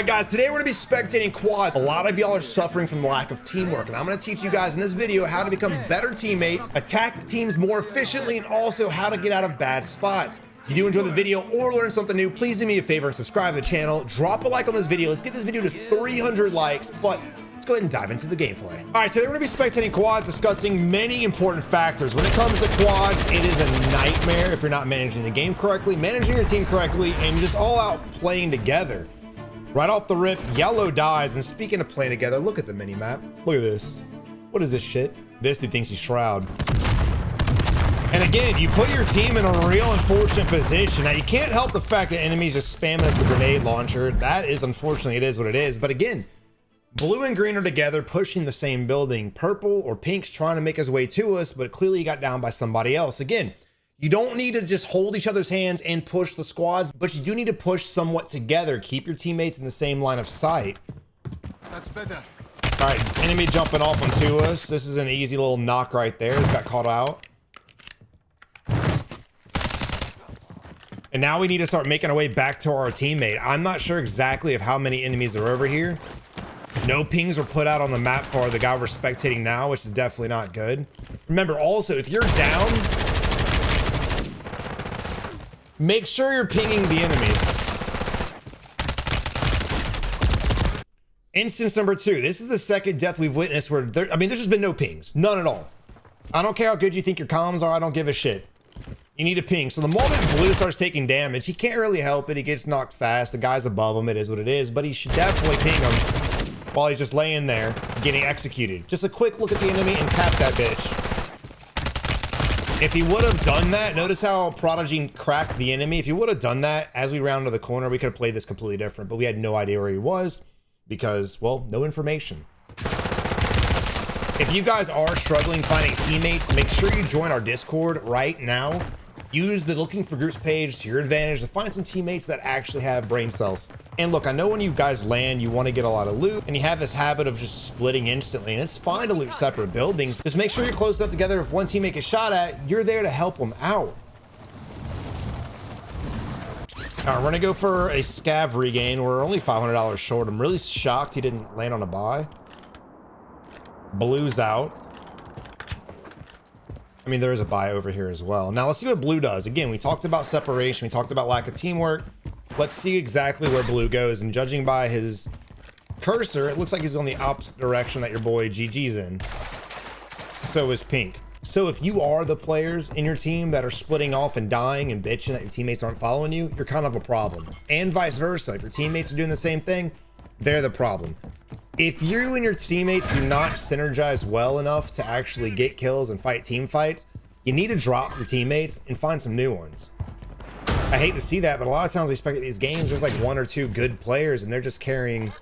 right, guys, today we're gonna be spectating quads. A lot of y'all are suffering from the lack of teamwork, and I'm gonna teach you guys in this video how to become better teammates, attack teams more efficiently, and also how to get out of bad spots. If you do enjoy the video or learn something new, please do me a favor and subscribe to the channel. Drop a like on this video. Let's get this video to 300 likes, but let's go ahead and dive into the gameplay. All right, today we're gonna be spectating quads, discussing many important factors. When it comes to quads, it is a nightmare if you're not managing the game correctly, managing your team correctly, and just all out playing together. Right off the rip, yellow dies, and speaking of playing together, look at the mini map. Look at this. What is this shit? This dude thinks he's Shroud. And again, you put your team in a real unfortunate position. Now, you can't help the fact that enemies just spamming us with a grenade launcher. That is, unfortunately, it is what it is. But again, blue and green are together, pushing the same building. Purple or pink's trying to make his way to us, but clearly got down by somebody else. Again, you don't need to just hold each other's hands and push the squads, but you do need to push somewhat together. Keep your teammates in the same line of sight. That's better. All right, enemy jumping off onto us. This is an easy little knock right there. He's got caught out. And now we need to start making our way back to our teammate. I'm not sure exactly of how many enemies are over here. No pings were put out on the map for the guy we're spectating now, which is definitely not good. Remember also, if you're down, make sure you're pinging the enemies. Instance number 2. This is the second death we've witnessed where there's just been no pings. None at all. I don't care how good you think your comms are. I don't give a shit. You need a ping. So the moment blue starts taking damage, he can't really help it. He gets knocked fast. The guy's above him. It is what it is. But he should definitely ping him while he's just laying there getting executed. Just a quick look at the enemy and tap that bitch. If he would have done that, notice how Prodigy cracked the enemy. If he would have done that as we rounded the corner, we could have played this completely different. But we had no idea where he was because, well, no information. If you guys are struggling finding teammates, make sure you join our Discord right now. Use the looking for groups page to your advantage to find some teammates that actually have brain cells. And look, I know when you guys land, you want to get a lot of loot and you have this habit of just splitting instantly, and it's fine to loot separate buildings. Just make sure you're close enough together. If one teammate gets shot at, you're there to help them out. All right, we're gonna go for a scav regain. We're only $500 short. I'm really shocked he didn't land on a buy. Blue's out. I mean, there is a buy over here as well. Now let's see what blue does. Again, we talked about separation. We talked about lack of teamwork. Let's see exactly where blue goes. And judging by his cursor, it looks like he's going the opposite direction that your boy GG's in. So is pink. So if you are the players in your team that are splitting off and dying and bitching that your teammates aren't following you, you're kind of a problem. And vice versa. If your teammates are doing the same thing, they're the problem. If you and your teammates do not synergize well enough to actually get kills and fight team fights, you need to drop your teammates and find some new ones. I hate to see that, but a lot of times we spectate these games, there's like 1 or 2 good players and they're just carrying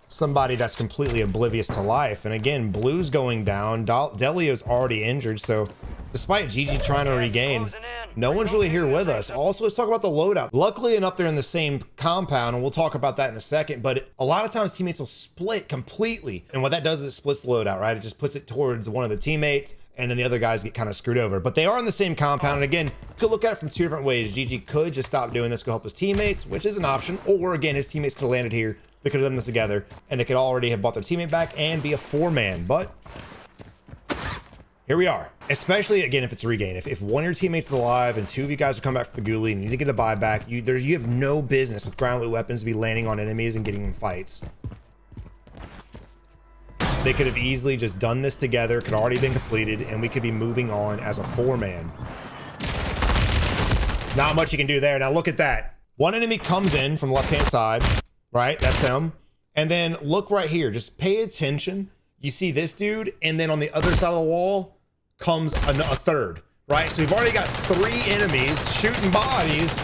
somebody that's completely oblivious to life. And again, blue's going down. Delio's already injured, so despite GG trying to regain, no one's really here with us. Also, let's talk about the loadout. Luckily enough, they're in the same compound, and we'll talk about that in a second, but a lot of times teammates will split completely. And what that does is it splits the loadout, right? It just puts it towards one of the teammates, and then the other guys get kind of screwed over. But they are in the same compound, and again, you could look at it from 2 different ways. GG could just stop doing this, go help his teammates, which is an option, or again, his teammates could have landed here, they could have done this together, and they could already have bought their teammate back and be a 4-man, but here we are. Especially again, if it's a regain. If one of your teammates is alive and 2 of you guys are coming back from the ghoulie and you need to get a buyback, you have no business with ground loot weapons to be landing on enemies and getting in fights. They could have easily just done this together, could already been completed, and we could be moving on as a 4-man. Not much you can do there. Now look at that. One enemy comes in from the left-hand side, right? That's him. And then look right here. Just pay attention. You see this dude, and then on the other side of the wall comes a third, right? So we've already got 3 enemies shooting bodies.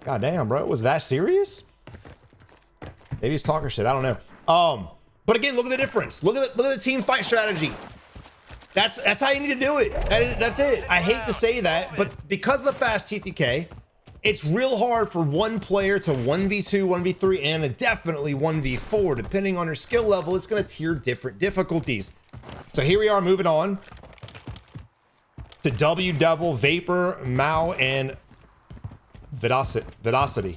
God damn, bro, was that serious? Maybe he's talking shit, I don't know. But again, look at the difference. Look at the team fight strategy. That's how you need to do it. That's it. I hate to say that, but because of the fast TTK, it's real hard for one player to 1v2, 1v3, and definitely 1v4. Depending on your skill level, it's going to tier different difficulties. So here we are moving on to W, Devil, Vapor, Mao, and Vidosity.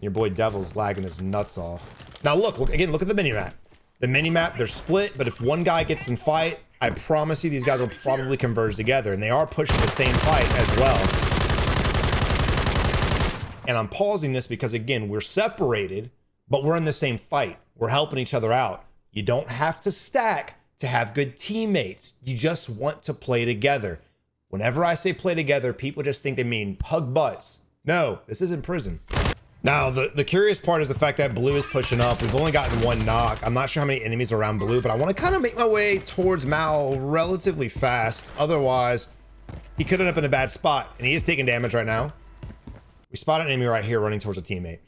Your boy Devil's lagging his nuts off. Now look again, look at the mini-map. The mini-map, they're split, but if one guy gets in fight, I promise you these guys will probably converge together, and they are pushing the same fight as well. And I'm pausing this because, again, we're separated, but we're in the same fight. We're helping each other out. You don't have to stack to have good teammates. You just want to play together. Whenever I say play together, people just think they mean hug butts. No, this isn't prison. Now, the curious part is the fact that blue is pushing up. We've only gotten one knock. I'm not sure how many enemies are around blue, but I want to kind of make my way towards Mal relatively fast. Otherwise, he could end up in a bad spot, and he is taking damage right now. We spotted an enemy right here running towards a teammate.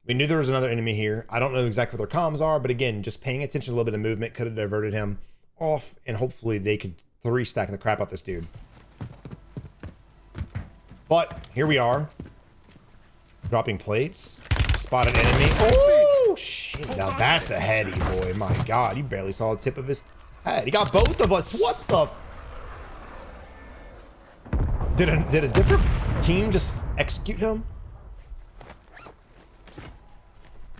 We knew there was another enemy here. I don't know exactly what their comms are, but again, just paying attention to a little bit of movement could have diverted him off, and hopefully they could 3-stack the crap out this dude. But here we are. Dropping plates. Spotted enemy. Oh, shit. Now that's a heady, boy. My God. You barely saw the tip of his head. He got both of us. What the? Did a different team just execute him?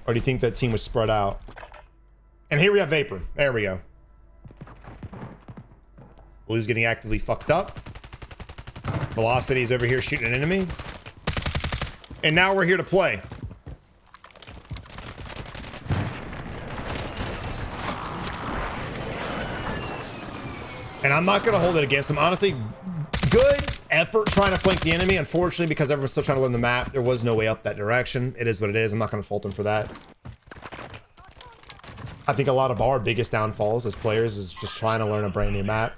Or do you think that team was spread out? And here we have Vapor. There we go. Blue's getting actively fucked up. Velocity's over here shooting an enemy. And now we're here to play. And I'm not going to hold it against him. Honestly, good effort trying to flank the enemy. Unfortunately, because everyone's still trying to learn the map, there was no way up that direction. It is what it is. I'm not going to fault him for that. I think a lot of our biggest downfalls as players is just trying to learn a brand new map.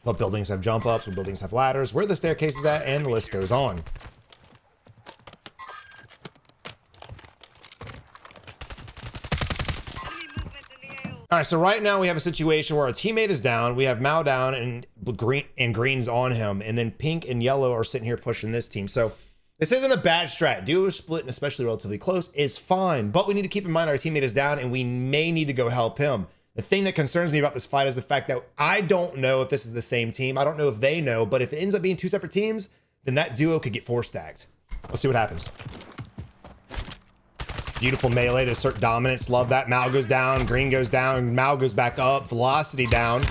What buildings have jump ups, what buildings have ladders, where the staircase is at, and the list goes on. All right, so right now we have a situation where our teammate is down. We have Mao down and green's on him. And then pink and yellow are sitting here pushing this team. So this isn't a bad strat. Duo split, and especially relatively close, is fine. But we need to keep in mind our teammate is down and we may need to go help him. The thing that concerns me about this fight is the fact that I don't know if this is the same team. I don't know if they know. But if it ends up being two separate teams, then that duo could get 4 stacked. Let's see what happens. Beautiful melee to assert dominance. Love that. Mal goes down. Green goes down. Mal goes back up. Velocity down.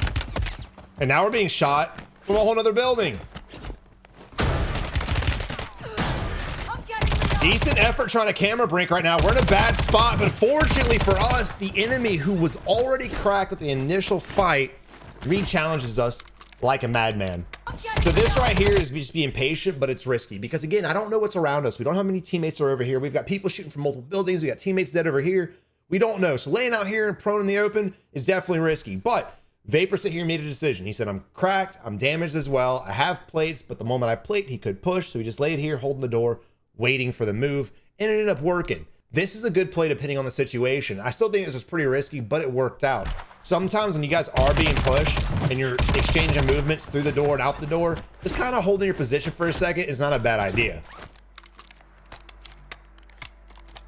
And now we're being shot from a whole nother building. Decent effort trying to camera break right now. We're in a bad spot, but fortunately for us, the enemy who was already cracked at the initial fight re-challenges us like a madman. So this right here is just being patient, but it's risky because again, I don't know what's around us. We don't know how many teammates are over here. We've got people shooting from multiple buildings. We got teammates dead over here. We don't know. So laying out here and prone in the open is definitely risky, but Vapor sit here and made a decision. He said, I'm cracked. I'm damaged as well. I have plates, but the moment I plate, he could push. So he just laid here holding the door, waiting for the move, and it ended up working. This is a good play depending on the situation. I still think this was pretty risky, but it worked out. Sometimes when you guys are being pushed and you're exchanging movements through the door and out the door, just kind of holding your position for a second is not a bad idea.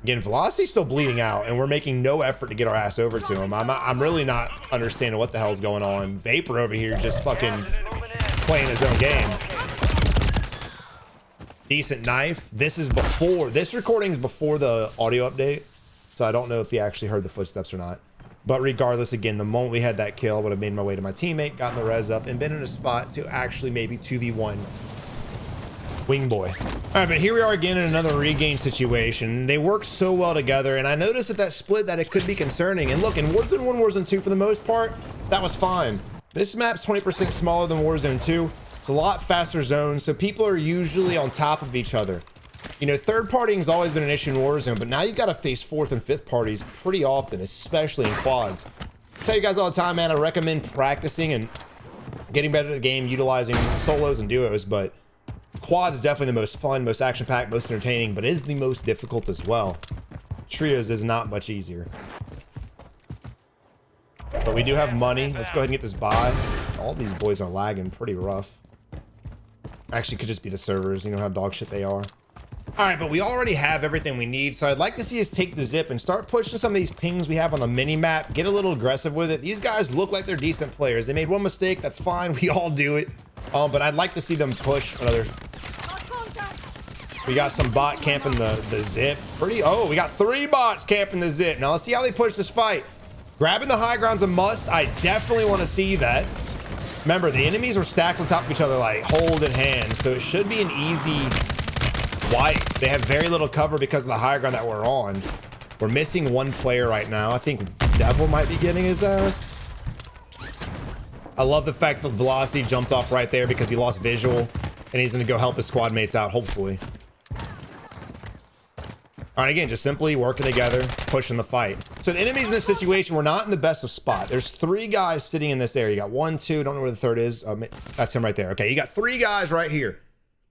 Again, Velocity's still bleeding out and we're making no effort to get our ass over to him. I'm really not understanding what the hell's going on. Vapor over here just fucking playing his own game. Decent knife. This recording is before the audio update, so I don't know if he actually heard the footsteps or not. But regardless, again, the moment we had that kill, I would have made my way to my teammate, gotten the res up, and been in a spot to actually maybe 2v1 Wing Boy. All right, but here we are again in another regain situation. They work so well together, and I noticed at that split that it could be concerning. And look, in Warzone 1, Warzone 2, for the most part, that was fine. This map's 20% smaller than Warzone 2. It's a lot faster zones, so people are usually on top of each other. You know, third partying has always been an issue in Warzone, but now you got to face fourth and fifth parties pretty often, especially in quads. I tell you guys all the time, man, I recommend practicing and getting better at the game, utilizing solos and duos, but quads is definitely the most fun, most action-packed, most entertaining, but is the most difficult as well. Trios is not much easier. But we do have money. Let's go ahead and get this buy. All these boys are lagging pretty rough. Actually, could just be the servers. You know how dog shit they are. All right, but we already have everything we need. So I'd like to see us take the zip and start pushing some of these pings we have on the mini map. Get a little aggressive with it. These guys look like they're decent players. They made one mistake. That's fine. We all do it. But I'd like to see them push another. We got some bot camping the zip. Oh, we got 3 bots camping the zip. Now let's see how they push this fight. Grabbing the high ground's a must. I definitely want to see that. Remember, the enemies are stacked on top of each other like hold in hand, so it should be an easy wipe. They have very little cover because of the high ground that we're on. We're missing 1 player right now. I think Devil might be getting his ass. I love the fact that Velocity jumped off right there because he lost visual, and he's going to go help his squad mates out, hopefully. All right, again, just simply working together, pushing the fight. So the enemies in this situation, we're not in the best of spot. There's 3 guys sitting in this area. You got 1, 2, don't know where the third is. That's him right there. Okay, you got 3 guys right here.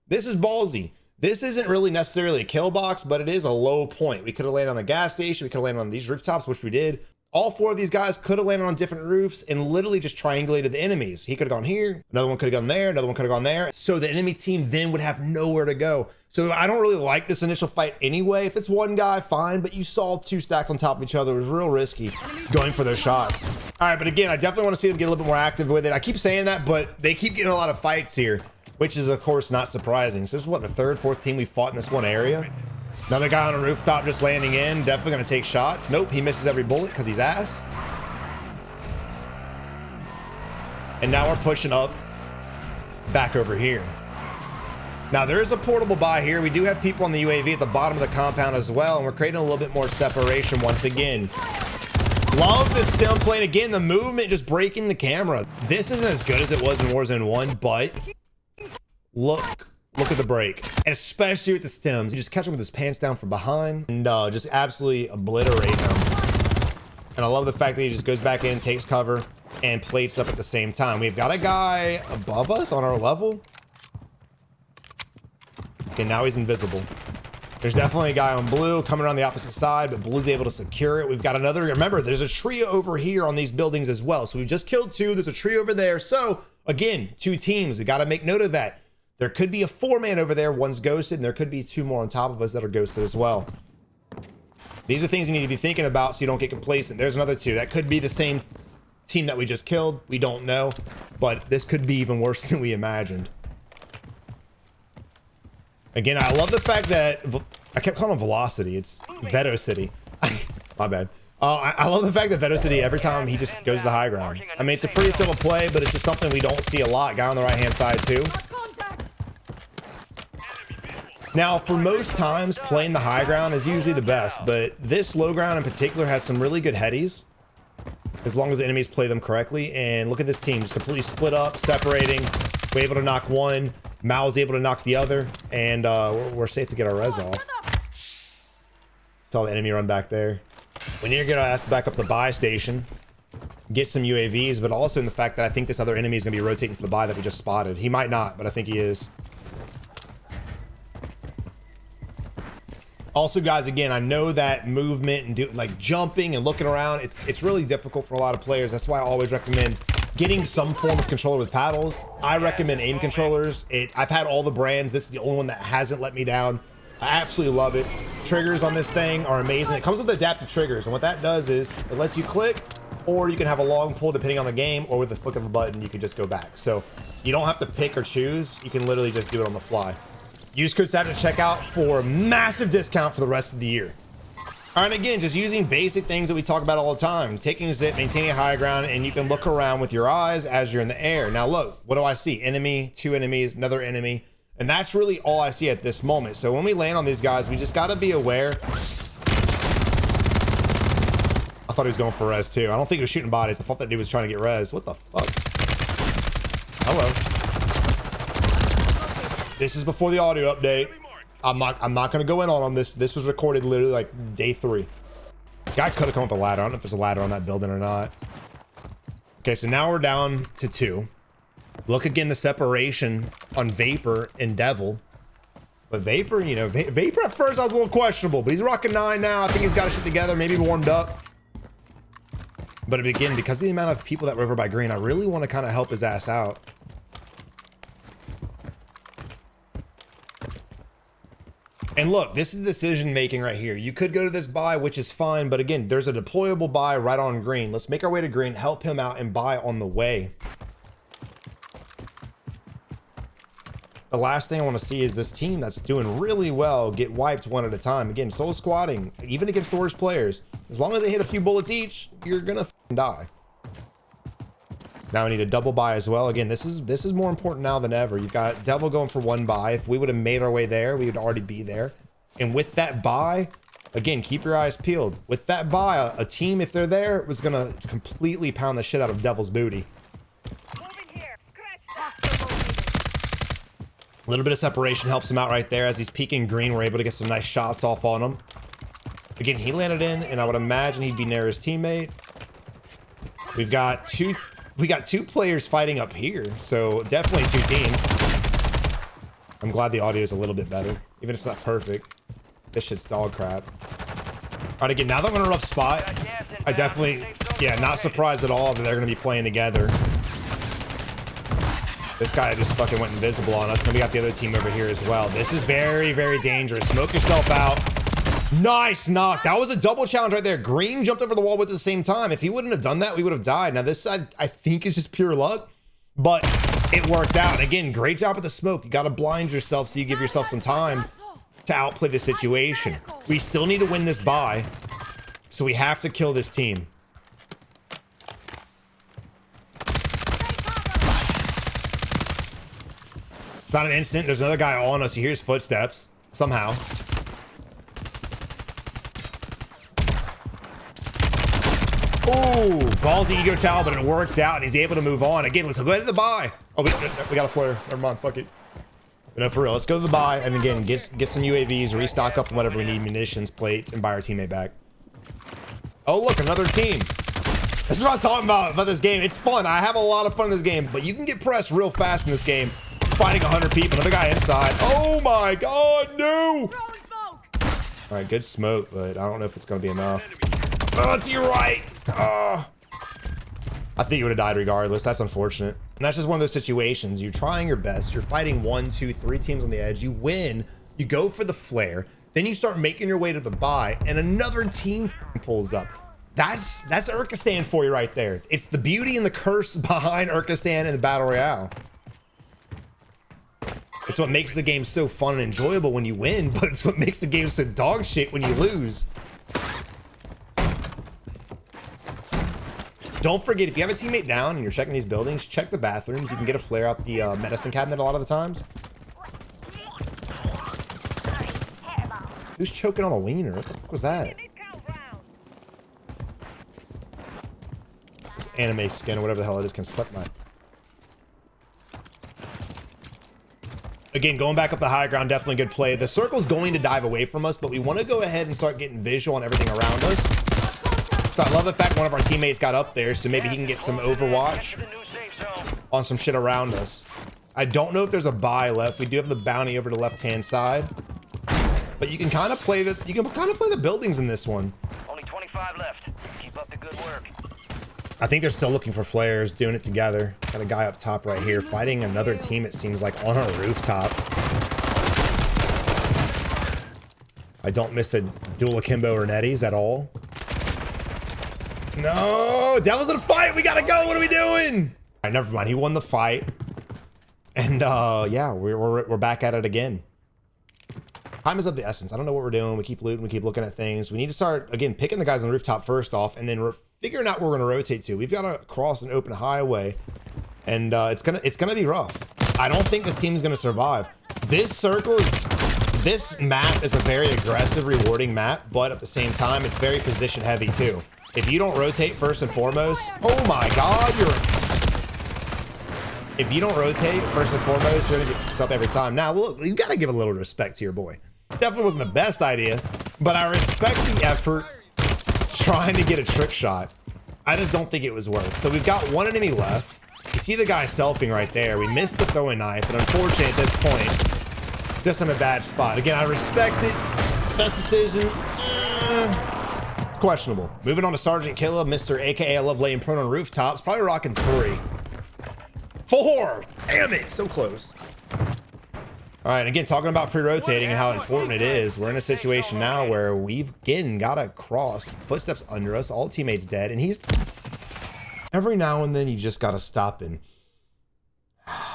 This is ballsy. This isn't really necessarily a kill box, but it is a low point. We could have landed on the gas station. We could have landed on these rooftops, which we did. All 4 of these guys could have landed on different roofs and literally just triangulated the enemies. He could have gone here. Another one could have gone there. Another one could have gone there. So the enemy team then would have nowhere to go. So I don't really like this initial fight anyway. If it's 1 guy, fine. But you saw 2 stacked on top of each other. It was real risky going for those shots. All right, but again, I definitely want to see them get a little bit more active with it. I keep saying that, but they keep getting a lot of fights here, which is, of course, not surprising. So this is what, the 3rd, 4th team we fought in this one area? Another guy on a rooftop just landing in. Definitely going to take shots. Nope, he misses every bullet because he's ass. And now we're pushing up back over here. Now there is a portable buy here. We do have people on the UAV at the bottom of the compound as well, and we're creating a little bit more separation once again. Love the stem plane. Again, the movement just breaking the camera. This isn't as good as it was in Warzone 1, but look at the break. And especially with the stems. You just catch him with his pants down from behind and just absolutely obliterate him. And I love the fact that he just goes back in, takes cover, and plates up at the same time. We've got a guy above us on our level. Okay, now he's invisible. There's definitely a guy on blue coming around the opposite side, but blue's able to secure it. We've got another. Remember, there's a trio over here on these buildings as well. So we just killed 2. There's a trio over there. So again, 2 teams. We got to make note of that. There could be a 4-man over there. 1's ghosted, and there could be 2 more on top of us that are ghosted as well. These are things you need to be thinking about so you don't get complacent. There's another 2. That could be the same team that we just killed. We don't know, but this could be even worse than we imagined. Again, I love the fact that I kept calling him Velocity. It's Veto City. My bad. I love the fact that Veto City, every time he just goes to the high ground. I mean, it's a pretty simple play, but it's just something we don't see a lot. Guy on the right-hand side, too. Now, for most times, playing the high ground is usually the best, but this low ground in particular has some really good headies, as long as the enemies play them correctly. And look at this team, just completely split up, separating. We're able to knock 1. Mao's able to knock the other, and we're safe to get our res off. Saw the enemy run back there. We need to get our ass back up the buy station, get some UAVs, but also in the fact that I think this other enemy is going to be rotating to the buy that we just spotted. He might not, but I think he is. Also, guys, again, I know that movement and like jumping and looking around, it's really difficult for a lot of players. That's why I always recommend getting some form of controller with paddles. I recommend aim controllers. I've had all the brands. This is the only one that hasn't let me down. I absolutely love it. Triggers on this thing are amazing. It comes with adaptive triggers, and what that does is it lets you click, or you can have a long pull depending on the game, or with the flick of a button, you can just go back. So you don't have to pick or choose. You can literally just do it on the fly. Use code SAVAGE at checkout for a massive discount for the rest of the year. All right, again, just using basic things that we talk about all the time. Taking a zip, maintaining a high ground, and you can look around with your eyes as you're in the air. Now look, what do I see? Enemy, 2 enemies, another enemy. And that's really all I see at this moment. So when we land on these guys, we just gotta be aware. I thought he was going for res too. I don't think he was shooting bodies. I thought that dude was trying to get res. What the fuck? Hello. This is before the audio update. I'm not gonna go in on this. This was recorded literally like day 3. Guy could have come up a ladder. I don't know if there's a ladder on that building or not. Okay, so now we're down to 2. Look again, the separation on Vapor and Devil. But Vapor, you know, Vapor at first I was a little questionable, but he's rocking 9 now. I think he's got his shit together, maybe warmed up. But again, because of the amount of people that were over by green, I really want to kind of help his ass out. And look, this is decision making right here. You could go to this buy, which is fine, but again, there's a deployable buy right on green. Let's make our way to green, help him out, and buy on the way. The last thing I want to see is this team that's doing really well get wiped one at a time. Again, solo squatting, even against the worst players, as long as they hit a few bullets each, you're gonna die. Now I need a double buy as well. Again, this is more important now than ever. You've got Devil going for one buy. If we would have made our way there, we would already be there. And with that buy, again, keep your eyes peeled. With that buy, a team, if they're there, was gonna completely pound the shit out of Devil's booty. A little bit of separation helps him out right there. As he's peeking green, we're able to get some nice shots off on him. Again, he landed in, and I would imagine he'd be near his teammate. We got two players fighting up here, so definitely two teams. I'm glad the audio is a little bit better, even if it's not perfect. This shit's dog crap. All right, again, now that I'm in a rough spot, I definitely, yeah, not surprised at all that they're going to be playing together. This guy just fucking went invisible on us. And we got the other team over here as well. This is very, very dangerous. Smoke yourself out. Nice knock. That was a double challenge right there. Green jumped over the wall with at the same time. If he wouldn't have done that, we would have died. Now this side, I think, is just pure luck, but it worked out. And again, great job with the smoke. You got to blind yourself so you give yourself some time to outplay the situation. We still need to win this bye, so we have to kill this team. It's not an instant. There's another guy on us. You hear his footsteps somehow. Oh, ballsy ego child, but it worked out, and he's able to move on. Again, let's go ahead to the buy. Oh, we got a flare. Never mind. Fuck it. But no, for real. Let's go to the buy, and again, get some UAVs, restock up on whatever we need, munitions, plates, and buy our teammate back. Oh, look, another team. This is what I'm talking about this game. It's fun. I have a lot of fun in this game, but you can get pressed real fast in this game. Fighting 100 people, another guy inside. Oh my god, no! All right, good smoke, but I don't know if it's gonna be enough. Oh, to your right. Oh. I think you would have died regardless. That's unfortunate. And that's just one of those situations. You're trying your best. You're fighting 1, 2, 3 teams on the edge. You win. You go for the flare. Then you start making your way to the buy, and another team pulls up. That's Urzikstan for you right there. It's the beauty and the curse behind Urzikstan and the Battle Royale. It's what makes the game so fun and enjoyable when you win, but it's what makes the game so dog shit when you lose. Don't forget, if you have a teammate down and you're checking these buildings, check the bathrooms. You can get a flare out the medicine cabinet a lot of the times. Who's choking on a wiener? What the fuck was that? This anime skin or whatever the hell it is can suck my... Again, going back up the high ground, definitely good play. The circle's going to dive away from us, but we want to go ahead and start getting visual on everything around us. So I love the fact one of our teammates got up there, so maybe he can get some overwatch on some shit around us. I don't know if there's a buy left. We do have the bounty over the left-hand side, but you can kind of play the buildings in this one. Only 25 left. Keep up the good work. I think they're still looking for flares, doing it together. Got a guy up top right here fighting another team, it seems like, on a rooftop. I don't miss the dual akimbo or netties at all. No, Devil's in a fight. We gotta go. What are we doing? All right, never mind. He won the fight. And yeah, we're back at it again. Time is of the essence. I don't know what we're doing. We keep looting. We keep looking at things. We need to start, again, picking the guys on the rooftop first off, and then we're figuring out where we're going to rotate to. We've got to cross an open highway, and it's gonna be rough. I don't think this team is going to survive. This map is a very aggressive, rewarding map, but at the same time, it's very position heavy too. If you don't rotate first and foremost, oh my God, if you don't rotate first and foremost, you're gonna get fucked up every time. Now, look, you gotta give a little respect to your boy. Definitely wasn't the best idea, but I respect the effort trying to get a trick shot. I just don't think it was worth. So we've got one enemy left. You see the guy selfing right there. We missed the throwing knife, and unfortunately at this point, just in a bad spot. Again, I respect it. Best decision, questionable. Moving on to Sergeant Killa, Mr. AKA I love laying prone on rooftops. Probably rocking 3. 4. Damn it, so close. All right, again, talking about pre-rotating and how important it is. We're in a situation now where we've, again, got to cross. Footsteps under us, all teammates dead, and he's... Every now and then, you just got to stop and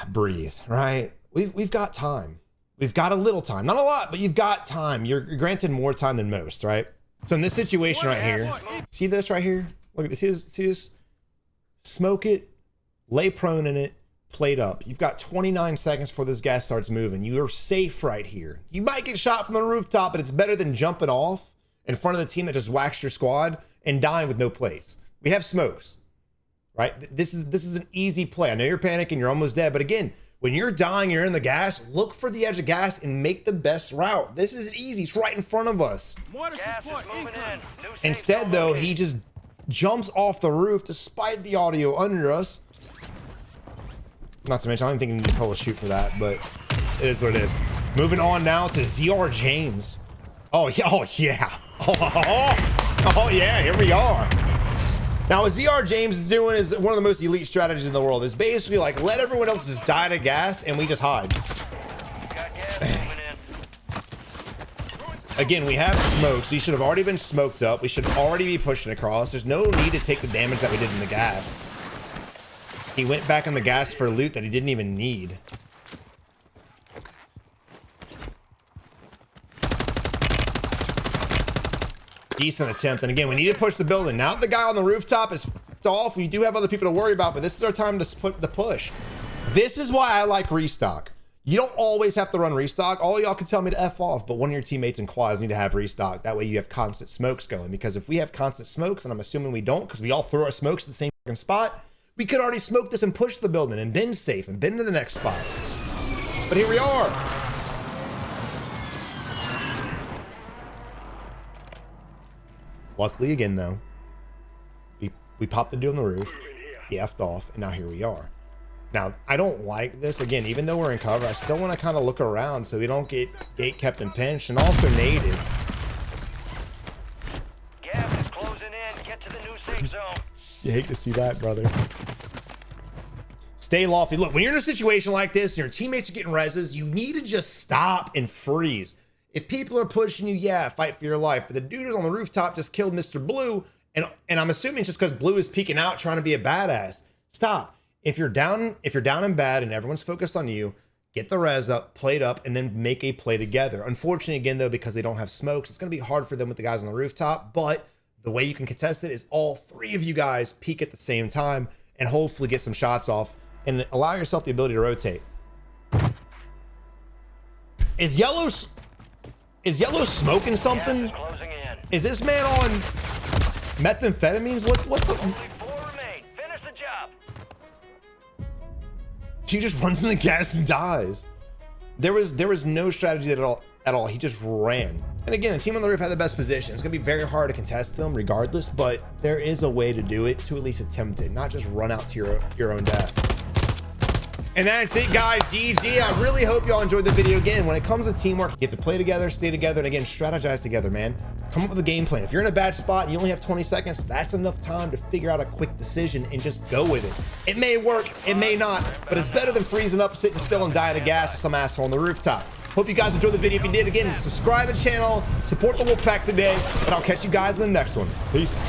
breathe, right? we've got time. We've got a little time, not a lot, but you've got time. You're granted more time than most, right? So in this situation right here, see this right here? Look at this. See this? Smoke it, lay prone in it, plate up. You've got 29 seconds before this gas starts moving. You are safe right here. You might get shot from the rooftop, but it's better than jumping off in front of the team that just waxed your squad and dying with no plates. We have smokes, right? This is an easy play. I know you're panicking, you're almost dead, but again, when you're dying, you're in the gas, look for the edge of gas and make the best route. This is easy. It's right in front of us. Instead, though, he just jumps off the roof despite the audio under us. Not to mention, I don't think you need to pull a shoot for that, but it is what it is. Moving on now to ZR James. Oh, yeah. Oh, yeah. Oh, yeah. Here we are. Now, what ZR James is doing is one of the most elite strategies in the world. It's basically like, let everyone else just die to gas and we just hide. Again, we have smokes. We should have already been smoked up. We should already be pushing across. There's no need to take the damage that we did in the gas. He went back in the gas for loot that he didn't even need. Decent attempt. And again, we need to push the building. Now that the guy on the rooftop is off, we do have other people to worry about, but this is our time to put the push. This is why I like restock. You don't always have to run restock. All y'all can tell me to F off, but one of your teammates in quads need to have restock. That way you have constant smokes going, because if we have constant smokes, and I'm assuming we don't because we all throw our smokes at the same spot, we could already smoke this and push the building and been safe and been to the next spot. But here we are. Luckily, again, though, we popped the dude on the roof, he effed off, and now here we are. Now, I don't like this. Again, even though we're in cover, I still want to kind of look around so we don't get gate kept and pinched, and also naded. Gas is closing in. Get to the new safe zone. You hate to see that, brother. Stay lofty. Look, when you're in a situation like this and your teammates are getting reses, you need to just stop and freeze. If people are pushing you, yeah, fight for your life. But the dude on the rooftop just killed Mr. Blue, and I'm assuming just because Blue is peeking out trying to be a badass. Stop. If you're down and bad and everyone's focused on you, get the res up, plate up, and then make a play together. Unfortunately, again, though, because they don't have smokes, it's going to be hard for them with the guys on the rooftop. But the way you can contest it is all three of you guys peek at the same time and hopefully get some shots off and allow yourself the ability to rotate. Is yellow smoking something? Is this man on methamphetamines? What the? Only 4 remain. Finish the job. He just runs in the gas and dies. There was no strategy at all. He just ran. And again, the team on the roof had the best position. It's gonna be very hard to contest them regardless, but there is a way to do it, to at least attempt it, not just run out to your own death. And that's it, guys. GG. I really hope y'all enjoyed the video. Again, when it comes to teamwork, you have to play together, stay together, and again, strategize together, man. Come up with a game plan. If you're in a bad spot and you only have 20 seconds, that's enough time to figure out a quick decision and just go with it. It may work, it may not, but it's better than freezing up, sitting still, and dying of gas with some asshole on the rooftop. Hope you guys enjoyed the video. If you did, again, subscribe to the channel, support the Wolfpack today, and I'll catch you guys in the next one. Peace.